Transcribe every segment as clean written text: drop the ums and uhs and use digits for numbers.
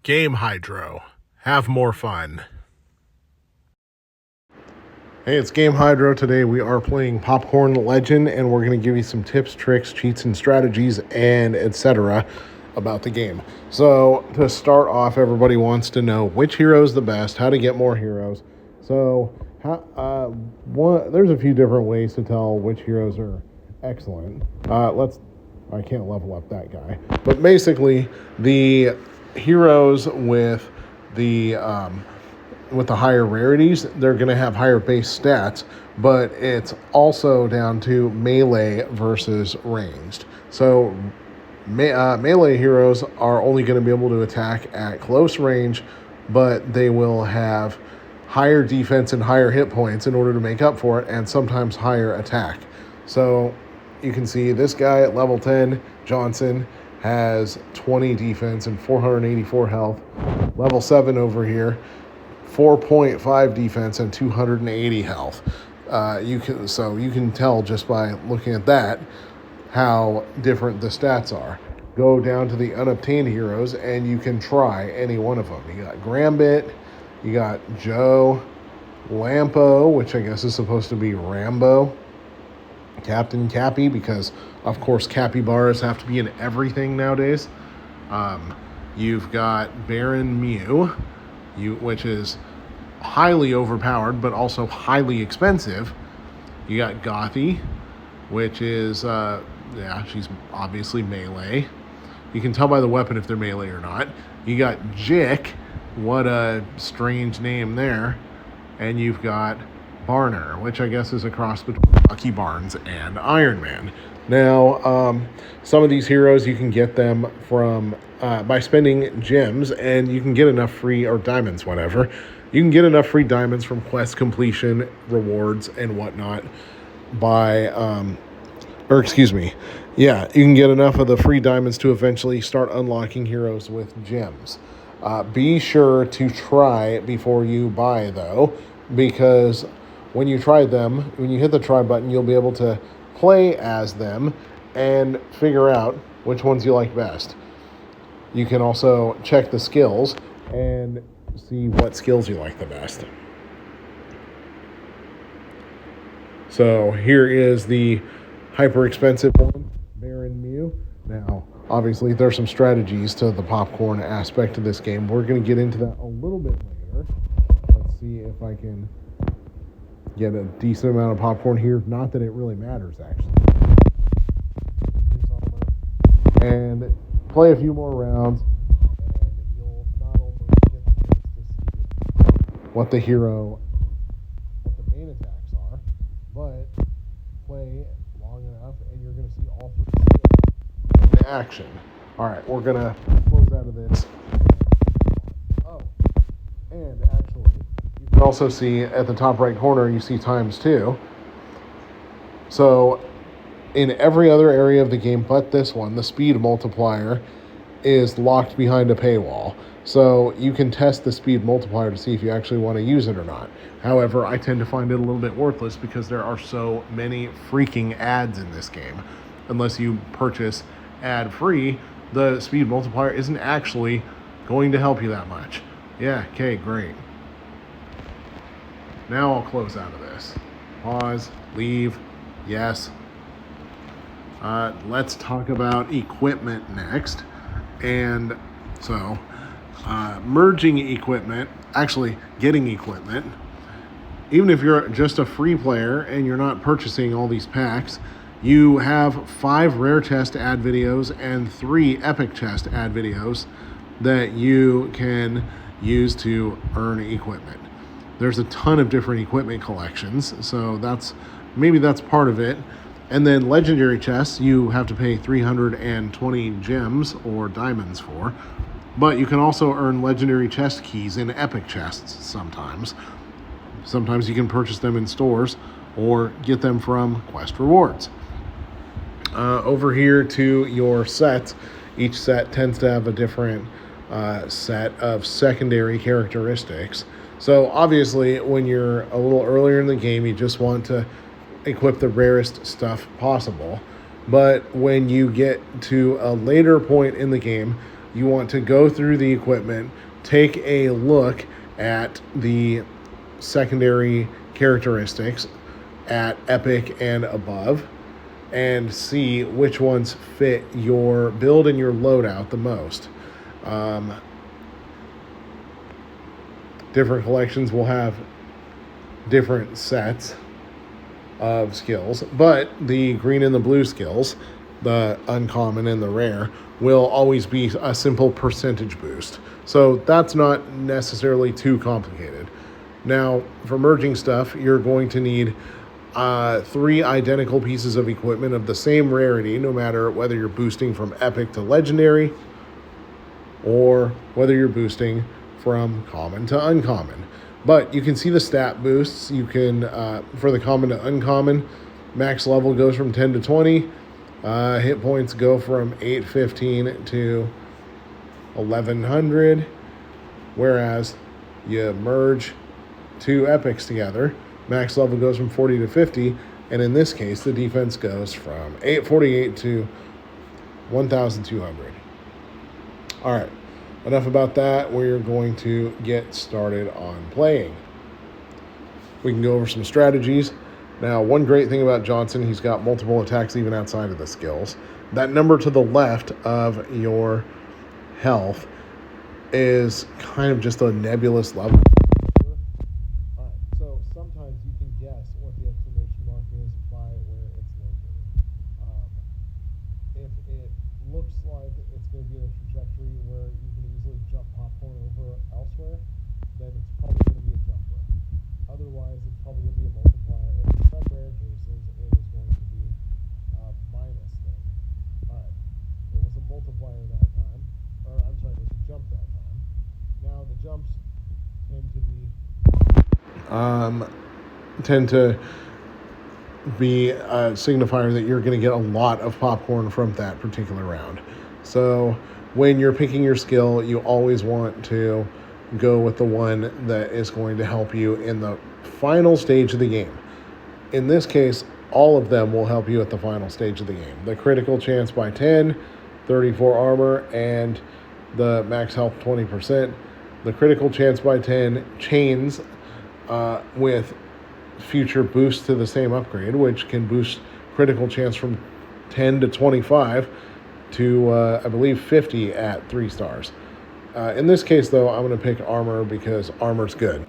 Game Hydro. Have more fun. Hey, it's Game Hydro. Today we are playing Popcorn Legend, and we're going to give you some tips, tricks, cheats, and strategies, and etc. about the game. So, to start off, everybody wants to know which hero is the best, how to get more heroes. So, there's a few different ways to tell which heroes are excellent. I can't level up that guy. But basically, the heroes with the higher rarities, they're going to have higher base stats, but it's also down to melee versus ranged. So melee heroes are only going to be able to attack at close range, but they will have higher defense and higher hit points in order to make up for it, and sometimes higher attack. So you can see this guy at level 10, Johnson, has 20 defense and 484 health. Level 7 over here, 4.5 defense and 280 health. You can tell just by looking at that how different the stats are. Go down to the unobtained heroes and you can try any one of them. You got Grambit, you got Joe, Lampo, which I guess is supposed to be Rambo, Captain Cappy, because of course capybaras have to be in everything nowadays. You've got Baron Mew, which is highly overpowered but also highly expensive. You got Gothy, which is she's obviously melee. You can tell by the weapon if they're melee or not. You got Jick, what a strange name there. And you've got Barner, which I guess is a cross between Bucky Barnes and Iron Man. Now, some of these heroes you can get them from by spending gems, and you can get enough free, or diamonds, whatever. You can get enough free diamonds from quest completion, rewards, and whatnot you can get enough of the free diamonds to eventually start unlocking heroes with gems. Be sure to try before you buy, though, because when you hit the try button, you'll be able to play as them and figure out which ones you like best. You can also check the skills and see what skills you like the best. So here is the hyper expensive one, Baron Mew. Now, obviously, there's some strategies to the popcorn aspect of this game. We're going to get into that a little bit later. Let's see if I can get a decent amount of popcorn here. Not that it really matters, actually. And play a few more rounds, and you'll not only get the chance to see what the main attacks are, but play long enough and you're going to see all three skills in action. All right, we're going to close out of this. Oh, and actually, you can also see at the top right corner, you see ×2. So in every other area of the game but this one, the speed multiplier is locked behind a paywall. So you can test the speed multiplier to see if you actually want to use it or not. However, I tend to find it a little bit worthless because there are so many freaking ads in this game. Unless you purchase ad-free, the speed multiplier isn't actually going to help you that much. Yeah, okay, great. Now I'll close out of this. Pause, leave, yes. Let's talk about equipment next. And so, merging equipment, actually getting equipment, even if you're just a free player and you're not purchasing all these packs, you have 5 rare chest ad videos and 3 epic chest ad videos that you can use to earn equipment. There's a ton of different equipment collections, so that's part of it. And then legendary chests, you have to pay 320 gems or diamonds for. But you can also earn legendary chest keys in epic chests sometimes. Sometimes you can purchase them in stores or get them from quest rewards. Over here to your sets, each set tends to have a different set of secondary characteristics. So obviously, when you're a little earlier in the game, you just want to equip the rarest stuff possible. But when you get to a later point in the game, you want to go through the equipment, take a look at the secondary characteristics at epic and above, and see which ones fit your build and your loadout the most. Different collections will have different sets of skills, but the green and the blue skills, the uncommon and the rare, will always be a simple percentage boost. So that's not necessarily too complicated. Now, for merging stuff, you're going to need 3 identical pieces of equipment of the same rarity, no matter whether you're boosting from epic to legendary or whether you're boosting from common to uncommon. But you can see the stat boosts. You can, for the common to uncommon, max level goes from 10 to 20. Hit points go from 815 to 1100. Whereas you merge 2 epics together, max level goes from 40 to 50. And in this case, the defense goes from 848 to 1200. All right. Enough about that. We're going to get started on playing. We can go over some strategies. Now, one great thing about Johnson, he's got multiple attacks even outside of the skills. That number to the left of your health is kind of just a nebulous level. All right, so sometimes you can guess what the exclamation mark is by where it's located. If it looks like it's going to be in a trajectory where you can easily jump popcorn over elsewhere, then it's probably going to be a jumper. Otherwise, it's probably going to be a multiplier. In some rare cases, it is going to be a minus thing. All right, it was a multiplier that time. Or, I'm sorry, it was a jump that time. Now, the jumps tend to be a signifier that you're going to get a lot of popcorn from that particular round. So when you're picking your skill, you always want to go with the one that is going to help you in the final stage of the game. In this case, all of them will help you at the final stage of the game. The critical chance by 10, 34 armor, and the max health 20%. The critical chance by 10 chains with future boosts to the same upgrade, which can boost critical chance from 10 to 25 to, I believe, 50 at 3 stars. In this case, though, I'm going to pick armor because armor's good.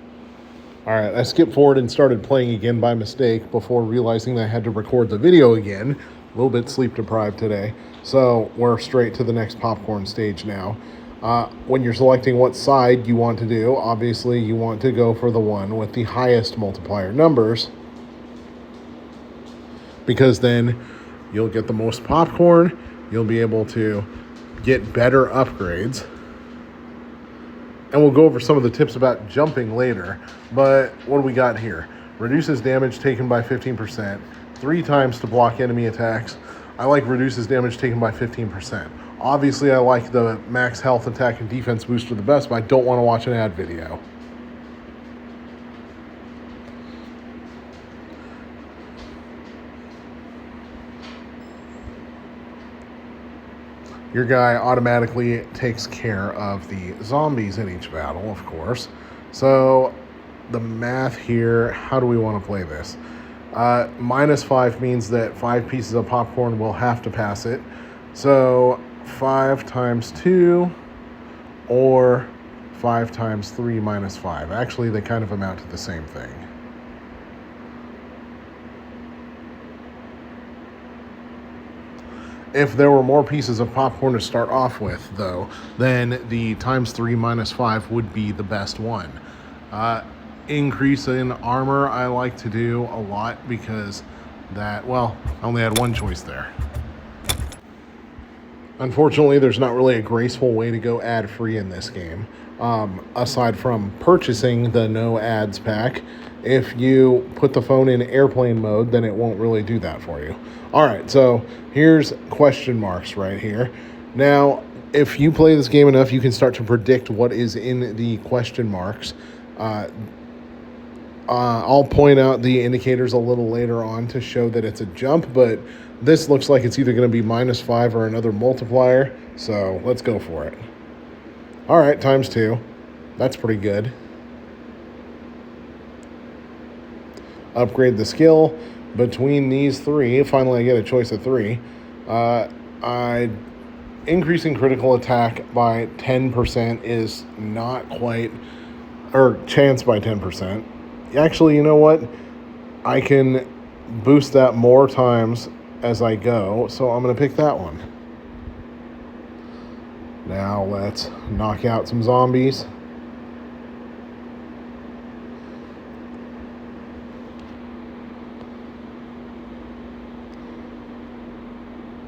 All right, I skipped forward and started playing again by mistake before realizing that I had to record the video again. A little bit sleep deprived today. So we're straight to the next popcorn stage now. When you're selecting what side you want to do, obviously you want to go for the one with the highest multiplier numbers, because then you'll get the most popcorn, you'll be able to get better upgrades. And we'll go over some of the tips about jumping later. But what do we got here? Reduces damage taken by 15%, 3 times to block enemy attacks. I like reduces damage taken by 15%. Obviously, I like the max health, attack, and defense booster the best, but I don't want to watch an ad video. Your guy automatically takes care of the zombies in each battle, of course. So the math here, how do we want to play this? -5 means that 5 pieces of popcorn will have to pass it. So 5 times 2 or 5 times 3 minus 5. Actually, they kind of amount to the same thing. If there were more pieces of popcorn to start off with, though, then the times 3 minus 5 would be the best one. Increase in armor I like to do a lot because that, well, I only had one choice there. Unfortunately, there's not really a graceful way to go ad-free in this game. Aside from purchasing the no ads pack, if you put the phone in airplane mode, then it won't really do that for you. All right, so here's question marks right here. Now, if you play this game enough, you can start to predict what is in the question marks. I'll point out the indicators a little later on to show that it's a jump, but this looks like it's either going to be -5 or another multiplier, so let's go for it. All right, times 2. That's pretty good. Upgrade the skill. Between these 3, finally I get a choice of 3. I increasing critical attack by 10% is not quite, or chance by 10%. Actually, you know what? I can boost that more times as I go, so I'm going to pick that one. Now let's knock out some zombies.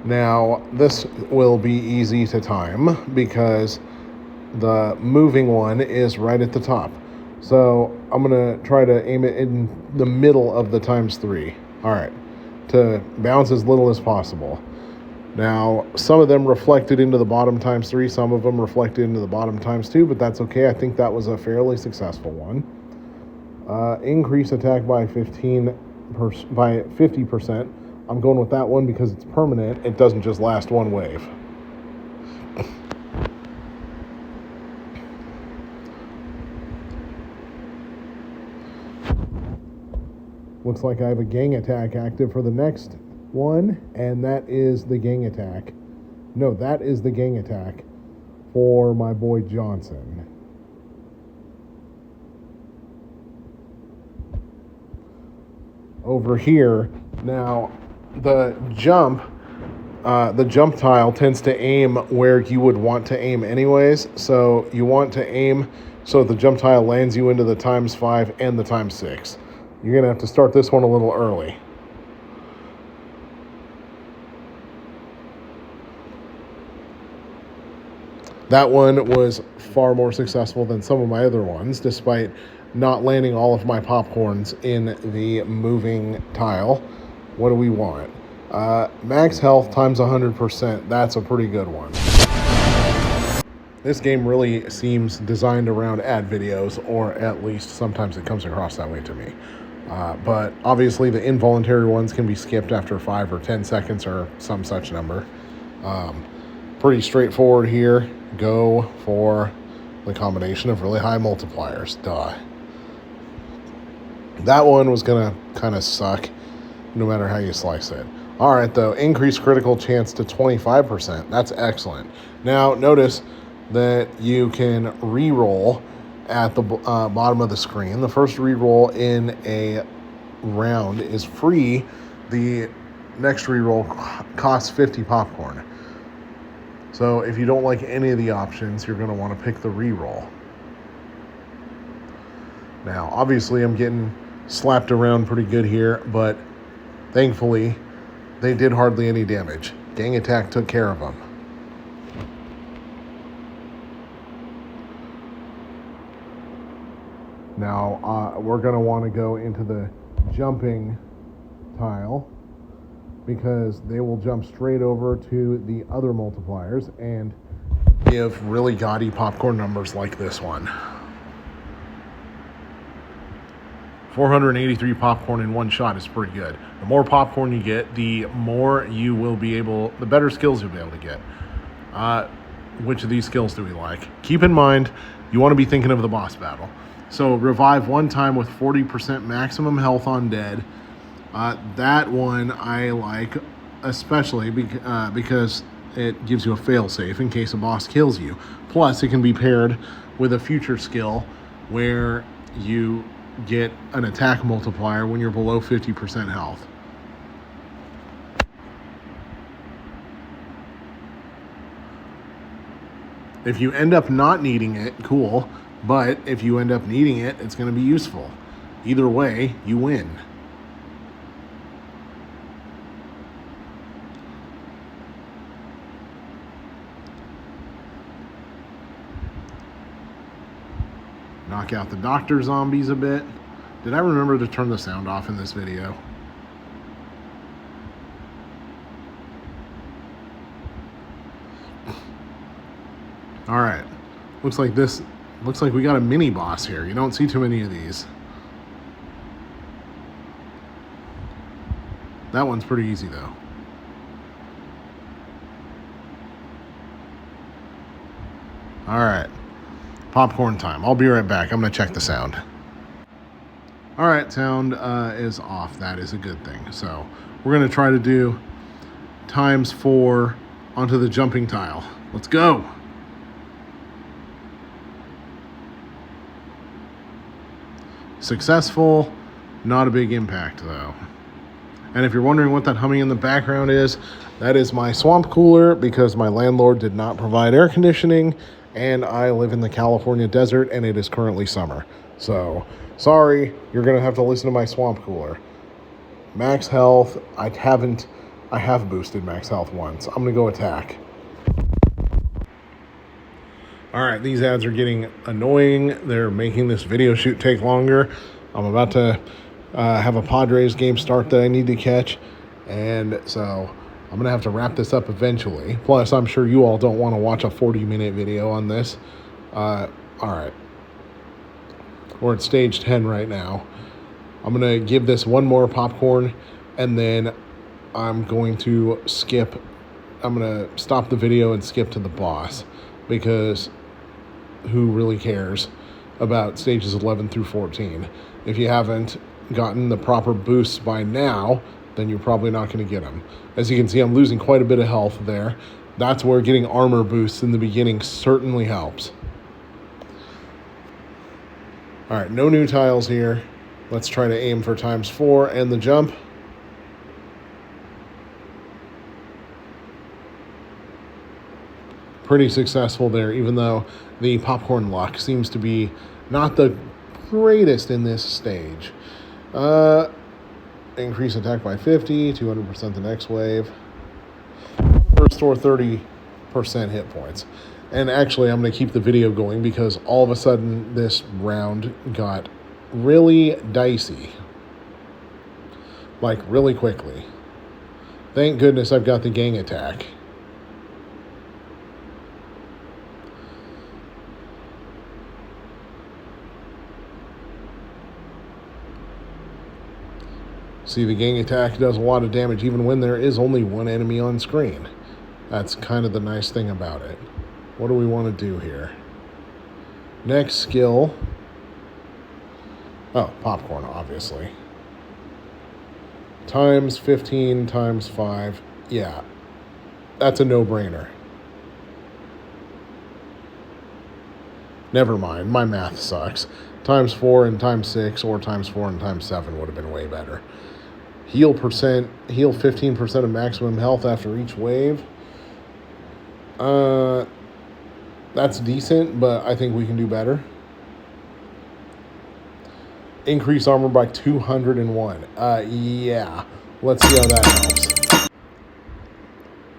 Now, this will be easy to time because the moving one is right at the top. So I'm going to try to aim it in the middle of the times 3. All right, to bounce as little as possible. Now, some of them reflected into the bottom times 3, some of them reflected into the bottom times 2, but that's okay. I think that was a fairly successful one. Increase attack by 50%. I'm going with that one because it's permanent. It doesn't just last one wave. Looks like I have a gang attack active for the next one, and that is the gang attack. No, that is the gang attack for my boy Johnson. Over here, now the jump tile tends to aim where you would want to aim anyways. So you want to aim so the jump tile lands you into the times 5 and the times 6. You're going to have to start this one a little early. That one was far more successful than some of my other ones, despite not landing all of my popcorns in the moving tile. What do we want? Max health times 100%. That's a pretty good one. This game really seems designed around ad videos, or at least sometimes it comes across that way to me. But obviously the involuntary ones can be skipped after 5 or 10 seconds or some such number. Pretty straightforward here. Go for the combination of really high multipliers. Duh. That one was going to kind of suck no matter how you slice it. All right, though, increase critical chance to 25%. That's excellent. Now, notice that you can re-roll at the bottom of the screen. The first re-roll in a round is free. The next re-roll costs 50 popcorn. So if you don't like any of the options, you're going to want to pick the re-roll. Now, obviously, I'm getting slapped around pretty good here, but thankfully, they did hardly any damage. Gang attack took care of them. Now, we're going to want to go into the jumping tile because they will jump straight over to the other multipliers and give really gaudy popcorn numbers like this one. 483 popcorn in one shot is pretty good. The more popcorn you get, the better skills you'll be able to get. Which of these skills do we like? Keep in mind, you want to be thinking of the boss battle. So revive one time with 40% maximum health on dead. That one I like, especially because it gives you a fail-safe in case a boss kills you. Plus, it can be paired with a future skill where you get an attack multiplier when you're below 50% health. If you end up not needing it, cool. But if you end up needing it, it's going to be useful. Either way, you win. Knock out the doctor zombies a bit. Did I remember to turn the sound off in this video? All right. Looks like we got a mini boss here. You don't see too many of these. That one's pretty easy though. All right. popcorn time. I'll be right back. I'm going to check the sound. All right, sound is off. That is a good thing. So we're going to try to do ×4 onto the jumping tile. Let's go. Successful, not a big impact though. And if you're wondering what that humming in the background is, that is my swamp cooler because my landlord did not provide air conditioning and I live in the California desert and it is currently summer. So, sorry, you're going to have to listen to my swamp cooler. Max health, I have boosted max health once. I'm going to go attack. All right, these ads are getting annoying. They're making this video shoot take longer. I'm about to have a Padres game start that I need to catch. And so I'm going to have to wrap this up eventually. Plus, I'm sure you all don't want to watch a 40-minute video on this. All right. We're at stage 10 right now. I'm going to give this one more popcorn, and then I'm going to skip. I'm going to stop the video and skip to the boss because who really cares about stages 11 through 14? If you haven't gotten the proper boosts by now, then you're probably not going to get them. As you can see, I'm losing quite a bit of health there. That's where getting armor boosts in the beginning certainly helps. All right, no new tiles here. Let's try to aim for ×4 and the jump. Pretty successful there, even though the popcorn luck seems to be not the greatest in this stage. Increase attack by 50, 200% the next wave. Restore 30% hit points. And actually, I'm going to keep the video going because all of a sudden this round got really dicey. Like, really quickly. Thank goodness I've got the gang attack. See, the gang attack does a lot of damage even when there is only one enemy on screen. That's kind of the nice thing about it. What do we want to do here? Next skill. Oh, popcorn, obviously. ×15, ×5. Yeah, that's a no-brainer. Never mind, my math sucks. ×4 and ×6 or ×4 and ×7 would have been way better. Heal 15% of maximum health after each wave. That's decent, but I think we can do better. Increase armor by 201. Yeah. Let's see how that helps.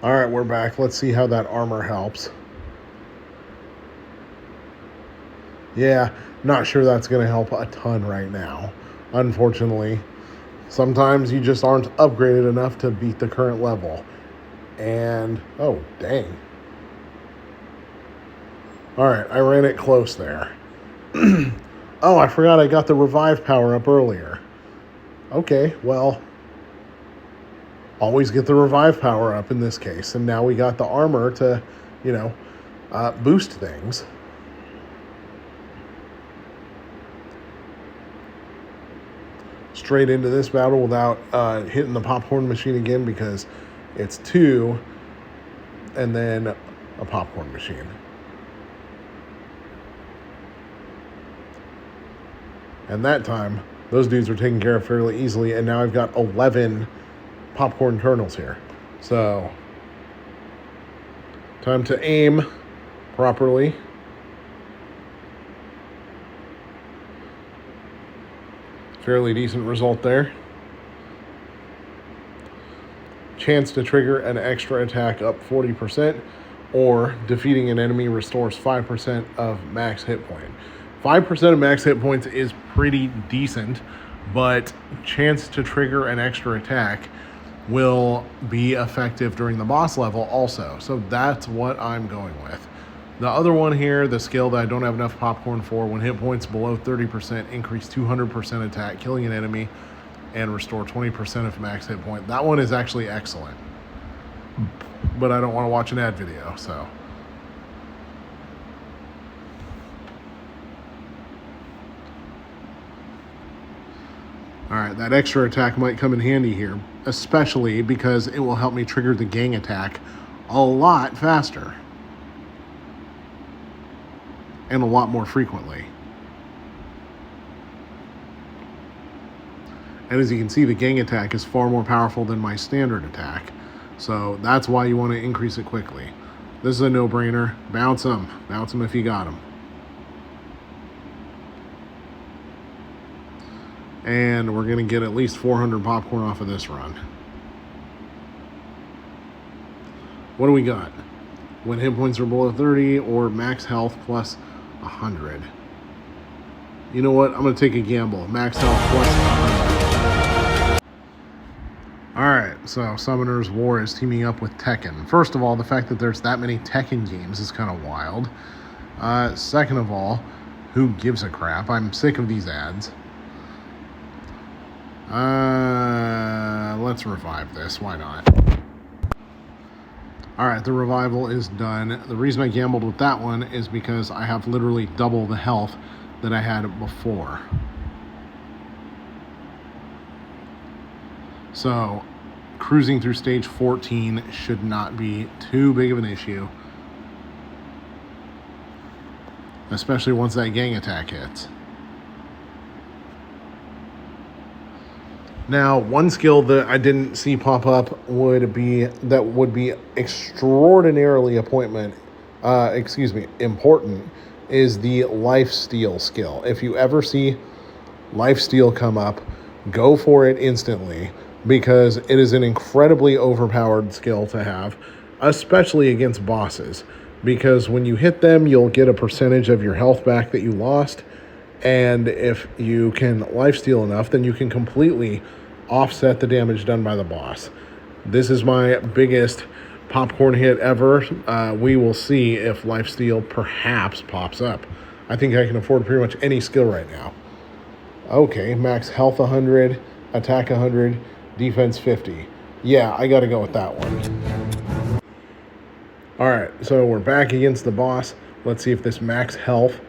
All right, we're back. Let's see how that armor helps. Yeah, not sure that's going to help a ton right now, unfortunately. Sometimes you just aren't upgraded enough to beat the current level. And, oh, dang. All right, I ran it close there. Oh, I forgot I got the revive power up earlier. Okay, well, always get the revive power up in this case. And now we got the armor to, boost things. Straight into this battle without hitting the popcorn machine again because it's 2 and then a popcorn machine. And that time, those dudes were taken care of fairly easily, and now I've got 11 popcorn kernels here. So, time to aim properly. Fairly decent result there. Chance to trigger an extra attack up 40%, or defeating an enemy restores 5% of max hit point. 5% of max hit points is pretty decent, but chance to trigger an extra attack will be effective during the boss level also. So that's what I'm going with. The other one here, the skill that I don't have enough popcorn for, when hit points below 30%, increase 200% attack, killing an enemy, and restore 20% of max hit point. That one is actually excellent. But I don't want to watch an ad video, so. All right, that extra attack might come in handy here, especially because it will help me trigger the gang attack a lot faster and a lot more frequently. And as you can see, the gang attack is far more powerful than my standard attack. So that's why you want to increase it quickly. This is a no-brainer. Bounce them. Bounce them if you got them. And we're going to get at least 400 popcorn off of this run. What do we got? When hit points are below 30 or max health plus 100. You know what? I'm going to take a gamble. Max health plus 100. Alright, so Summoner's War is teaming up with Tekken. First of all, the fact that there's that many Tekken games is kind of wild. Second of all, who gives a crap? I'm sick of these ads. Let's revive this. Why not? Alright, the revival is done. The reason I gambled with that one is because I have literally double the health that I had before. So, cruising through stage 14 should not be too big of an issue. Especially once that gang attack hits. Now, one skill that I didn't see pop up would be extraordinarily important is the lifesteal skill. If you ever see lifesteal come up, go for it instantly because it is an incredibly overpowered skill to have, especially against bosses. Because when you hit them, you'll get a percentage of your health back that you lost. And if you can lifesteal enough, then you can completely offset the damage done by the boss. This is my biggest popcorn hit ever. We will see if lifesteal perhaps pops up. I think I can afford pretty much any skill right now. Okay, max health 100, attack 100, defense 50. Yeah, I got to go with that one. All right, so we're back against the boss. Let's see if this max health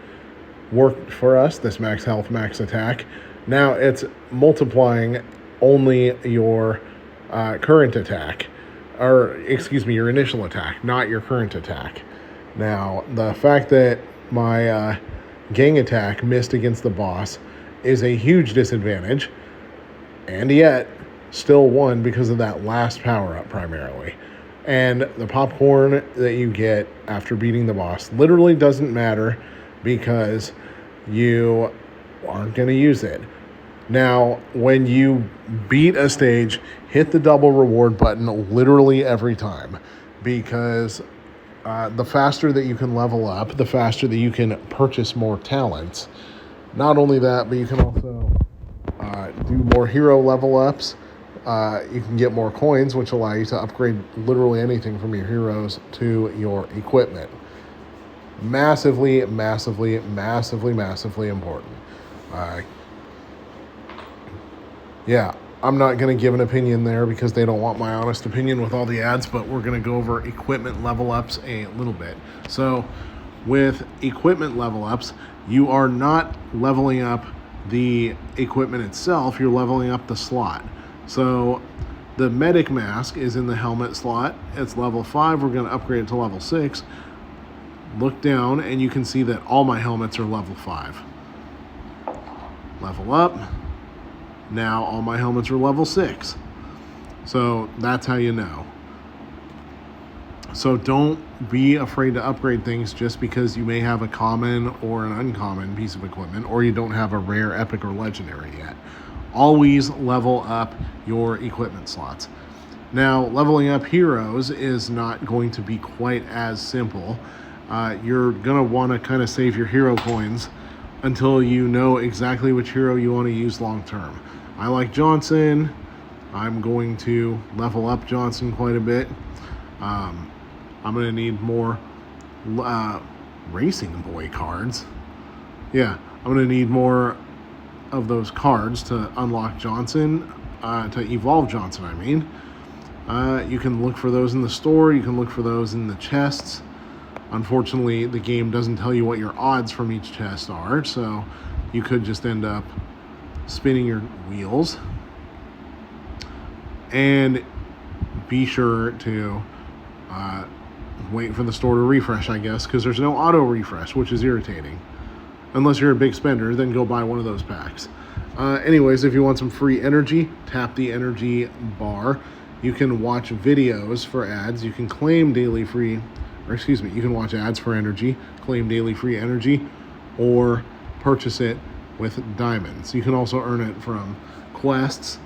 worked for us. This max health, max attack. Now it's multiplying only your current attack, or excuse me, your initial attack, not your current attack. Now, the fact that my gang attack missed against the boss is a huge disadvantage, and yet still won because of that last power-up primarily. And the popcorn that you get after beating the boss literally doesn't matter because you aren't going to use it. Now, when you beat a stage, hit the double reward button literally every time because the faster that you can level up, the faster that you can purchase more talents. Not only that, but you can also do more hero level ups. You can get more coins, which allow you to upgrade literally anything from your heroes to your equipment. Massively, massively, massively, massively important. Yeah, I'm not going to give an opinion there because they don't want my honest opinion with all the ads, but we're going to go over equipment level ups a little bit. So with equipment level ups, you are not leveling up the equipment itself, you're leveling up the slot. So the medic mask is in the helmet slot. It's level 5. We're going to upgrade it to level 6. Look down and you can see that all my helmets are level 5. Level up. Now all my helmets are level 6. So that's how you know. So don't be afraid to upgrade things just because you may have a common or an uncommon piece of equipment or you don't have a rare, epic, or legendary yet. Always level up your equipment slots. Now, leveling up heroes is not going to be quite as simple. You're going to want to kind of save your hero coins until you know exactly which hero you want to use long term. I like Johnson. I'm going to level up Johnson quite a bit. I'm going to need more Racing Boy cards. Yeah, I'm going to need more of those cards to unlock Johnson, to evolve Johnson, I mean. You can look for those in the store. You can look for those in the chests. Unfortunately, the game doesn't tell you what your odds from each chest are, so you could just end up spinning your wheels. And be sure to wait for the store to refresh, I guess, because there's no auto refresh, which is irritating. Unless you're a big spender, then go buy one of those packs. Anyways, if you want some free energy, tap the energy bar. You can watch videos for ads. You can claim daily free, or excuse me, you can watch ads for energy, claim daily free energy, or purchase it with diamonds. You can also earn it from quests,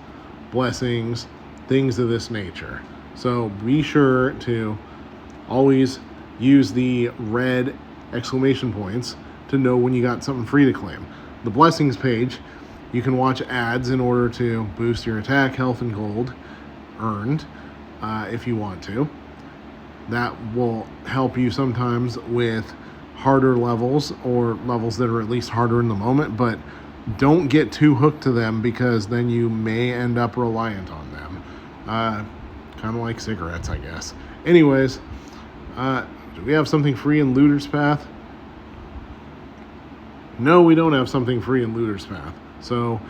blessings, things of this nature. So be sure to always use the red exclamation points to know when you got something free to claim. The blessings page, you can watch ads in order to boost your attack, health, and gold earned if you want to. That will help you sometimes with harder levels or levels that are at least harder in the moment, but don't get too hooked to them because then you may end up reliant on them. Kind of like cigarettes, I guess. Anyways, do we have something free in Looter's Path? No, we don't have something free in Looter's Path. So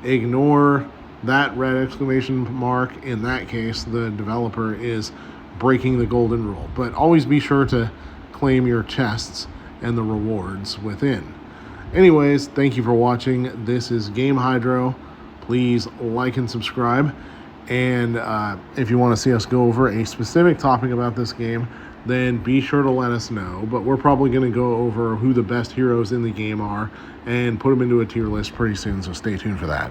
ignore that red exclamation mark. In that case, the developer is breaking the golden rule. But always be sure to claim your chests and the rewards within. Anyways, thank you for watching. This is Game Hydro. Please like and subscribe. And if you want to see us go over a specific topic about this game, then be sure to let us know. But we're probably going to go over who the best heroes in the game are and put them into a tier list pretty soon, so stay tuned for that.